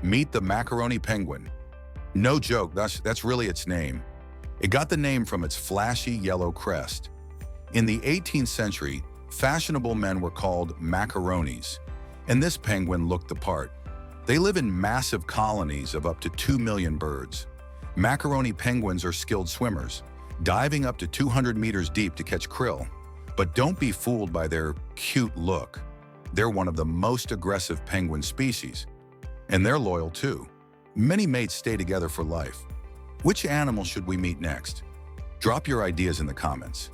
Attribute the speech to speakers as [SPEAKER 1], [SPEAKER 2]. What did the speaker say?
[SPEAKER 1] Meet the Macaroni penguin. No joke, that's really its name. It got the name from its flashy yellow crest. In the 18th century, fashionable men were called macaronis, and this penguin looked the part. They live in massive colonies of up to 2 million birds. Macaroni penguins are skilled swimmers, diving up to 200 meters deep to catch krill. But don't be fooled by their cute look. They're one of the most aggressive penguin species. And they're loyal too. Many mates stay together for life. Which animal should we meet next? Drop your ideas in the comments.